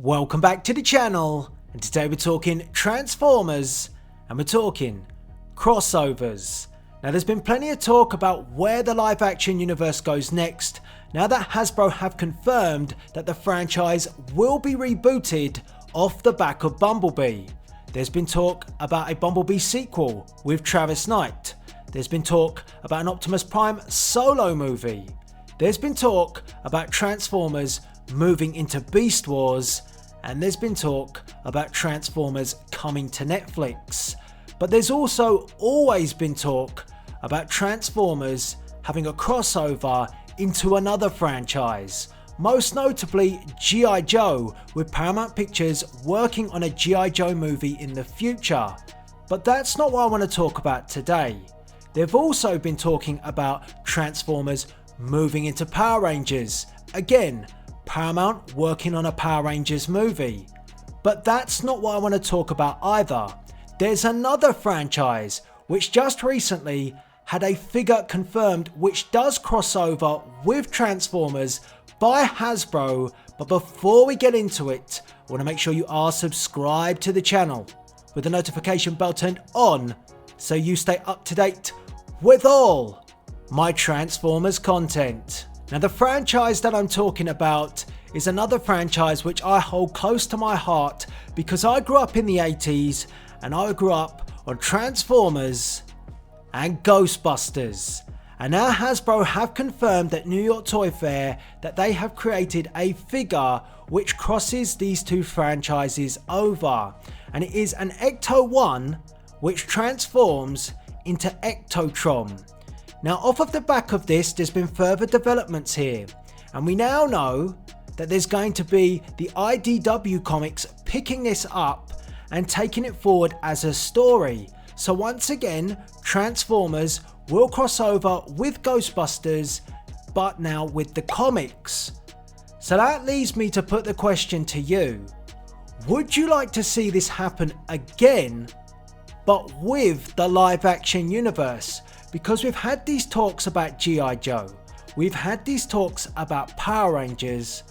Welcome back to the channel, and today we're talking Transformers and we're talking crossovers. Now there's been plenty of talk about where the live action universe goes next now that Hasbro have confirmed that the franchise will be rebooted off the back of Bumblebee. There's been talk about a Bumblebee sequel with Travis Knight. There's been talk about an Optimus Prime solo movie. There's been talk about Transformers moving into Beast Wars, and there's been talk about Transformers coming to Netflix. But there's also always been talk about Transformers having a crossover into another franchise, most notably G.I. Joe, with Paramount Pictures working on a G.I. Joe movie in the future. But that's not what I want to talk about today. They've also been talking about Transformers moving into Power Rangers. Again, Paramount working on a Power Rangers movie. But that's not what I want to talk about either. There's another franchise which just recently had a figure confirmed which does cross over with Transformers by Hasbro. But before we get into it, I want to make sure you are subscribed to the channel with the notification bell turned on so you stay up to date with all my Transformers content. Now the franchise that I'm talking about is another franchise which I hold close to my heart because I grew up in the 80s and I grew up on Transformers and Ghostbusters. And now Hasbro have confirmed at New York Toy Fair that they have created a figure which crosses these two franchises over. And it is an Ecto-1 which transforms into Ectotron. Now off of the back of this, there's been further developments here, and we now know that there's going to be the IDW comics picking this up and taking it forward as a story. So once again, Transformers will cross over with Ghostbusters, but now with the comics. So that leads me to put the question to you. Would you like to see this happen again, but with the live action universe? Because we've had these talks about G.I. Joe, we've had these talks about Power Rangers,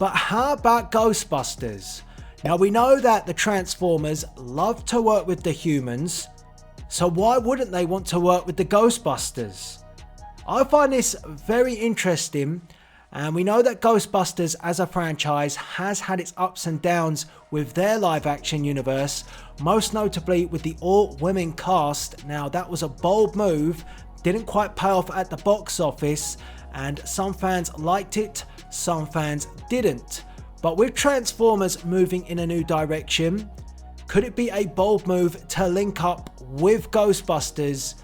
but how about Ghostbusters? Now we know that the Transformers love to work with the humans, so why wouldn't they want to work with the Ghostbusters? I find this very interesting, and we know that Ghostbusters as a franchise has had its ups and downs with their live action universe, most notably with the all-women cast. Now that was a bold move, didn't quite pay off at the box office, and some fans liked it, some fans didn't. But with Transformers moving in a new direction, could it be a bold move to link up with Ghostbusters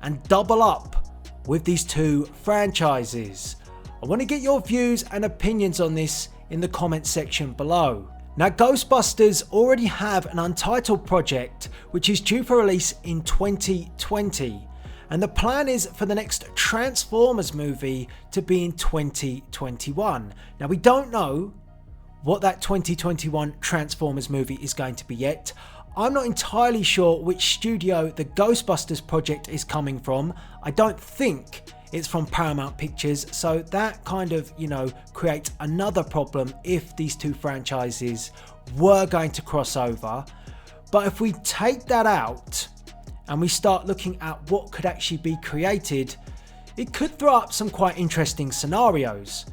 and double up with these two franchises? I want to get your views and opinions on this in the comment section below. Now Ghostbusters already have an untitled project which is due for release in 2020, and the plan is for the next Transformers movie to be in 2021. Now we don't know what that 2021 Transformers movie is going to be yet. I'm not entirely sure which studio the Ghostbusters project is coming from. I don't think it's from Paramount Pictures, so that kind of, creates another problem if these two franchises were going to cross over. But if we take that out and we start looking at what could actually be created, it could throw up some quite interesting scenarios.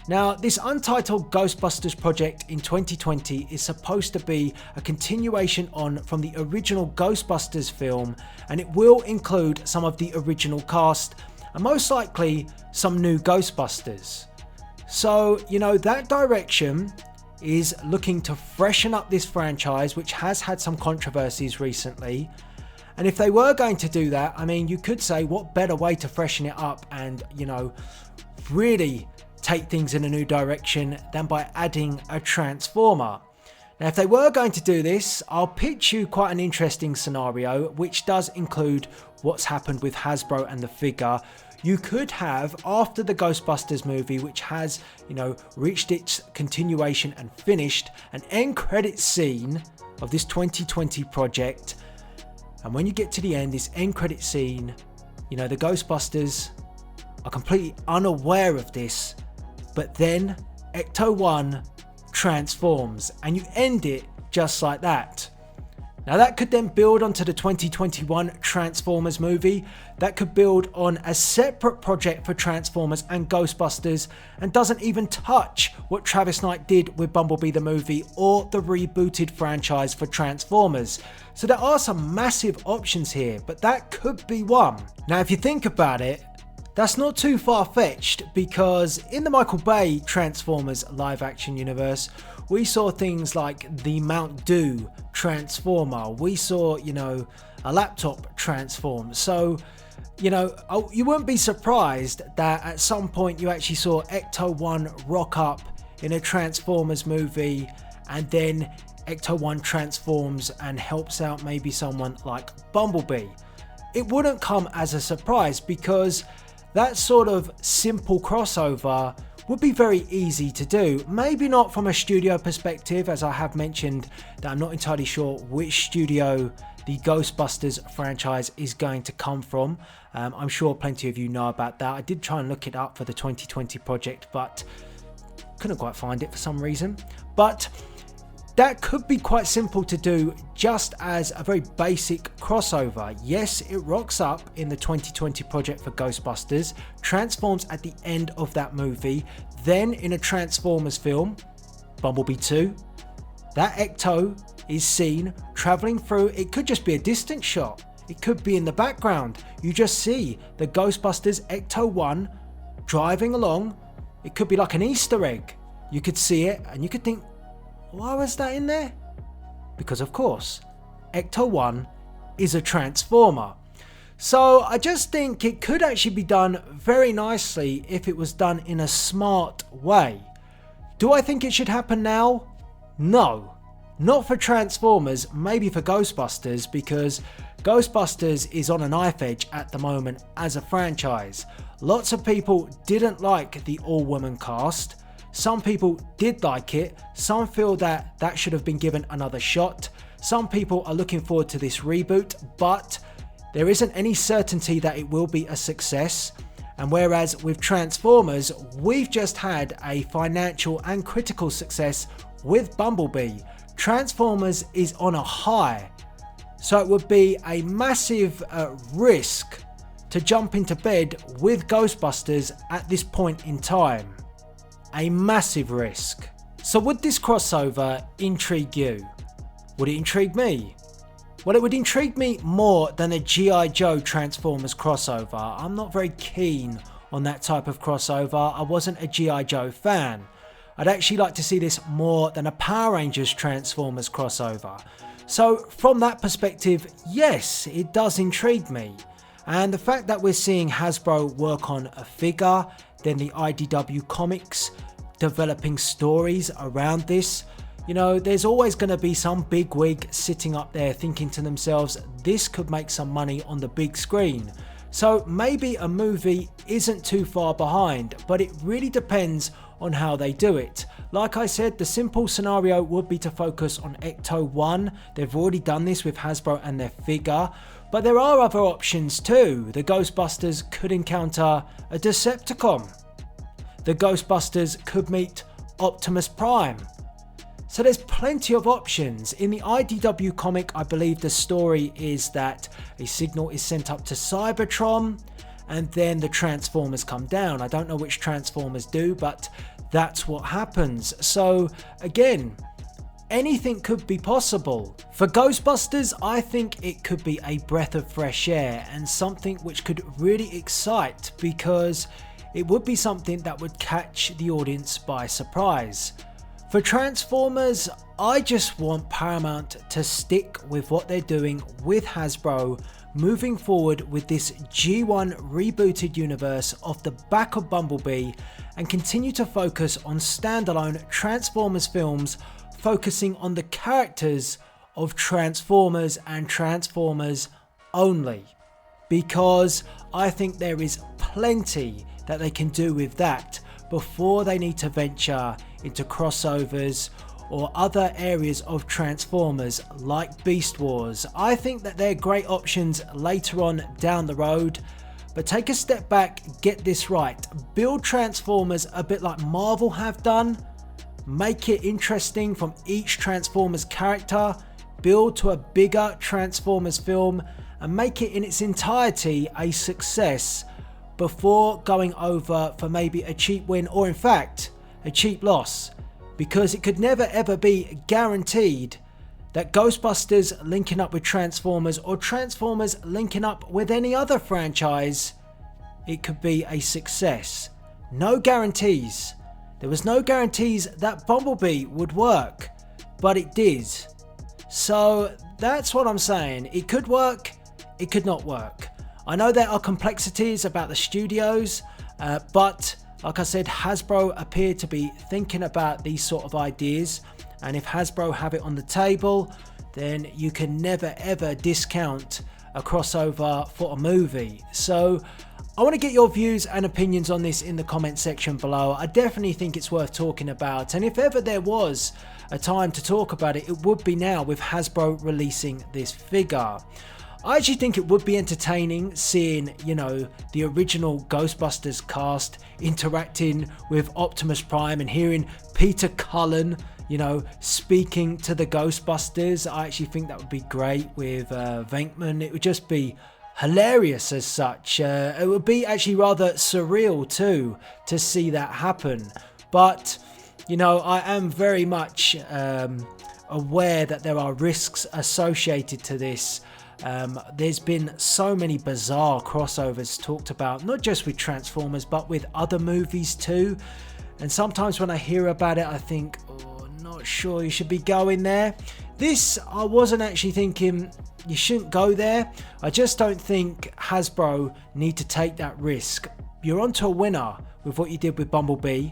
Now, this untitled Ghostbusters project in 2020 is supposed to be a continuation on from the original Ghostbusters film, and it will include some of the original cast and most likely some new Ghostbusters. So, that direction is looking to freshen up this franchise, which has had some controversies recently. And if they were going to do that, you could say what better way to freshen it up and, really take things in a new direction than by adding a Transformer. Now, if they were going to do this, I'll pitch you quite an interesting scenario, which does include what's happened with Hasbro and the figure. You could have, after the Ghostbusters movie, which has, reached its continuation and finished, an end credit scene of this 2020 project. And when you get to the end, this end credit scene, the Ghostbusters are completely unaware of this, but then Ecto-1 transforms, and you end it just like that. Now that could then build onto the 2021 Transformers movie, that could build on a separate project for Transformers and Ghostbusters, and doesn't even touch what Travis Knight did with Bumblebee the movie or the rebooted franchise for Transformers. So there are some massive options here, but that could be one. Now if you think about it, that's not too far-fetched, because in the Michael Bay Transformers live action universe, we saw things like the Mount Doo transformer, we saw, a laptop transform. So, you wouldn't be surprised that at some point you actually saw Ecto-1 rock up in a Transformers movie, and then Ecto-1 transforms and helps out maybe someone like Bumblebee. It wouldn't come as a surprise, because that sort of simple crossover would be very easy to do. Maybe not from a studio perspective, as I have mentioned that I'm not entirely sure which studio the Ghostbusters franchise is going to come from. I'm sure plenty of you know about that. I did try and look it up for the 2020 project, but couldn't quite find it for some reason. But that could be quite simple to do, just as a very basic crossover. Yes, it rocks up in the 2020 project for Ghostbusters, transforms at the end of that movie, then in a Transformers film, Bumblebee 2, that Ecto is seen traveling through. It could just be a distant shot, it could be in the background, you just see the Ghostbusters Ecto-1 driving along. It could be like an Easter egg, you could see it and you could think, why was that in there? Because of course, Ecto-1 is a transformer. So I just think it could actually be done very nicely if it was done in a smart way. Do I think it should happen now? No. Not for Transformers, maybe for Ghostbusters, because Ghostbusters is on a knife edge at the moment as a franchise. Lots of people didn't like the all-woman cast. Some people did like it, some feel that that should have been given another shot. Some people are looking forward to this reboot, but there isn't any certainty that it will be a success. And whereas with Transformers, we've just had a financial and critical success with Bumblebee, Transformers is on a high. So it would be a massive risk to jump into bed with Ghostbusters at this point in time. A massive risk. So would this crossover intrigue you? Would it intrigue me? Well, it would intrigue me more than a G.I. Joe Transformers crossover. I'm not very keen on that type of crossover. I wasn't a G.I. Joe fan. I'd actually like to see this more than a Power Rangers Transformers crossover. So from that perspective, yes, it does intrigue me. And the fact that we're seeing Hasbro work on a figure, then the IDW Comics developing stories around this, there's always going to be some bigwig sitting up there thinking to themselves, this could make some money on the big screen. So maybe a movie isn't too far behind, but it really depends on how they do it. Like I said, the simple scenario would be to focus on Ecto-1. They've already done this with Hasbro and their figure, but there are other options too. The Ghostbusters could encounter a Decepticon. The Ghostbusters could meet Optimus Prime. So there's plenty of options. In the IDW comic, I believe the story is that a signal is sent up to Cybertron and then the Transformers come down. I don't know which Transformers do, but that's what happens. So again, anything could be possible. For Ghostbusters, I think it could be a breath of fresh air and something which could really excite, because it would be something that would catch the audience by surprise. For Transformers, I just want Paramount to stick with what they're doing with Hasbro, moving forward with this G1 rebooted universe off the back of Bumblebee, and continue to focus on standalone Transformers films, focusing on the characters of Transformers and Transformers only. Because I think there is plenty that they can do with that before they need to venture into crossovers or other areas of Transformers like Beast Wars. I think that they're great options later on down the road, but take a step back, get this right, build Transformers a bit like Marvel have done, make it interesting from each Transformers character, build to a bigger Transformers film, and make it in its entirety a success before going over for maybe a cheap win, or in fact a cheap loss, because it could never ever be guaranteed that Ghostbusters linking up with Transformers, or Transformers linking up with any other franchise, it could be a success. No guarantees. There was no guarantees that Bumblebee would work, but it did. So that's what I'm saying. It could work, it could not work. I know there are complexities about the studios, but like I said, Hasbro appear to be thinking about these sort of ideas, and if Hasbro have it on the table, then you can never ever discount a crossover for a movie. So I want to get your views and opinions on this in the comment section below. I definitely think it's worth talking about, and if ever there was a time to talk about it, it would be now, with Hasbro releasing this figure. I actually think it would be entertaining seeing, you know, the original Ghostbusters cast interacting with Optimus Prime and hearing Peter Cullen, you know, speaking to the Ghostbusters. I actually think that would be great with Venkman. It would just be hilarious as such. It would be actually rather surreal too to see that happen. But, you know, I am very much aware that there are risks associated to this. There's been so many bizarre crossovers talked about, not just with Transformers but with other movies too, and sometimes when I hear about it I think, oh, not sure you should be going there. This, I wasn't actually thinking you shouldn't go there. I just don't think Hasbro need to take that risk. You're onto a winner with what you did with Bumblebee.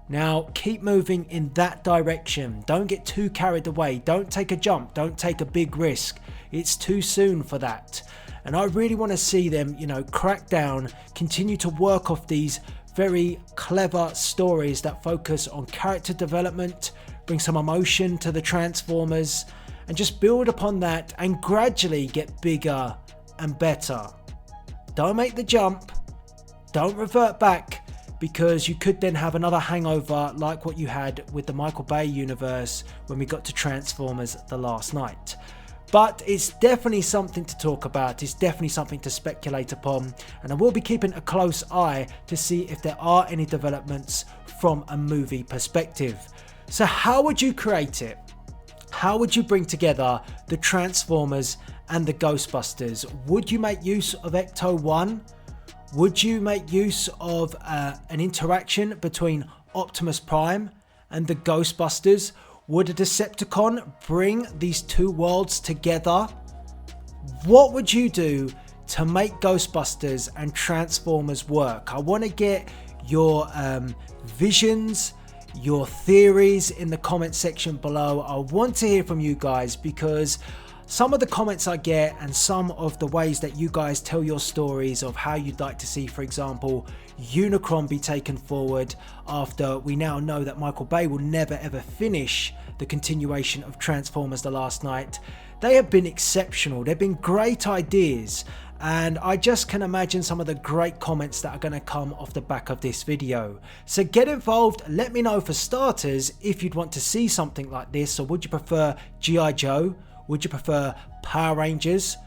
Now keep moving in that direction. Don't get too carried away. Don't take a jump. Don't take a big risk. It's too soon for that. And I really want to see them, you know, crack down, continue to work off these very clever stories that focus on character development, bring some emotion to the Transformers, and just build upon that and gradually get bigger and better. Don't make the jump. Don't revert back, because you could then have another hangover like what you had with the Michael Bay universe when we got to Transformers The Last Night. But it's definitely something to talk about, it's definitely something to speculate upon, and I will be keeping a close eye to see if there are any developments from a movie perspective. So how would you create it? How would you bring together the Transformers and the Ghostbusters? Would you make use of Ecto-1? Would you make use of an interaction between Optimus Prime and the Ghostbusters? Would a Decepticon bring these two worlds together? What would you do to make Ghostbusters and Transformers work? I want to get your visions, your theories in the comment section below. I want to hear from you guys, because some of the comments I get and some of the ways that you guys tell your stories of how you'd like to see, for example, Unicron be taken forward after we now know that Michael Bay will never ever finish the continuation of Transformers The Last Night. They have been exceptional. They've been great ideas, and I just can imagine some of the great comments that are going to come off the back of this video. So get involved. Let me know, for starters, if you'd want to see something like this, or would you prefer G.I. Joe? Would you prefer Power Rangers,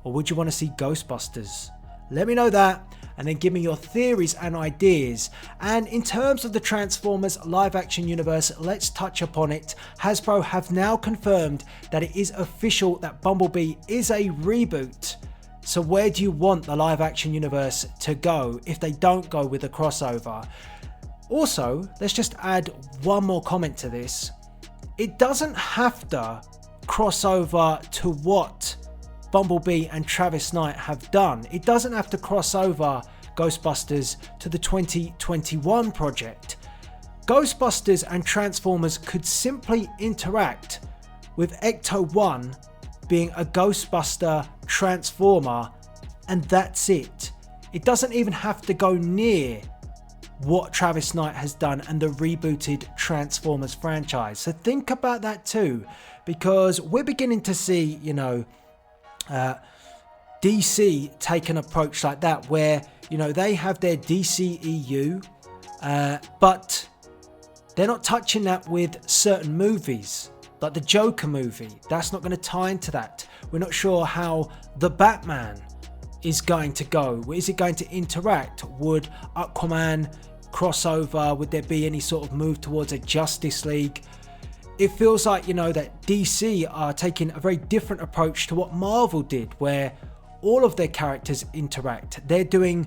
or would you want to see Ghostbusters? Let me know that, and then give me your theories and ideas. And in terms of the Transformers live action universe, let's touch upon it. Hasbro have now confirmed that it is official that Bumblebee is a reboot. So where do you want the live action universe to go if they don't go with a crossover? Also, let's just add one more comment to this. It doesn't have to crossover to what Bumblebee and Travis Knight have done. It doesn't have to cross over Ghostbusters to the 2021 project. Ghostbusters and Transformers could simply interact with Ecto-1 being a Ghostbuster Transformer, and that's it. It doesn't even have to go near what Travis Knight has done and the rebooted Transformers franchise. So think about that too, because we're beginning to see, you know, DC take an approach like that, where, you know, they have their DCEU, but they're not touching that with certain movies. Like the Joker movie, that's not going to tie into that. We're not sure how the Batman is going to go. Is it going to interact? Would Aquaman crossover? Would there be any sort of move towards a Justice League? It feels like, that DC are taking a very different approach to what Marvel did, where all of their characters interact. They're doing,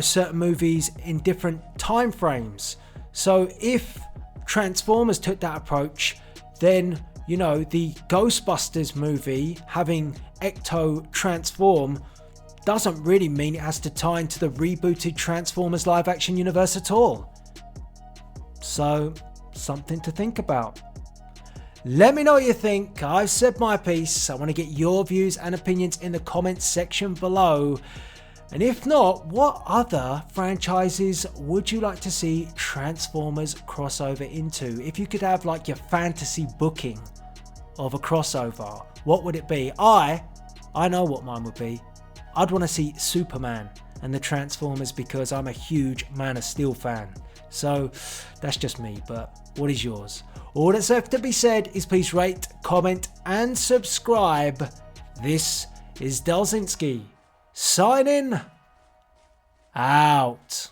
certain movies in different time frames. So if Transformers took that approach, then, the Ghostbusters movie having Ecto transform doesn't really mean it has to tie into the rebooted Transformers live action universe at all. So, something to think about. Let me know what you think. I've said my piece. I want to get your views and opinions in the comments section below. And if not, what other franchises would you like to see Transformers crossover into? If you could have like your fantasy booking of a crossover, what would it be? I know what mine would be. I'd want to see Superman and the Transformers because I'm a huge Man of Steel fan. So that's just me, but what is yours? All that's left to be said is please rate, comment and subscribe. This is Delzinski signing out.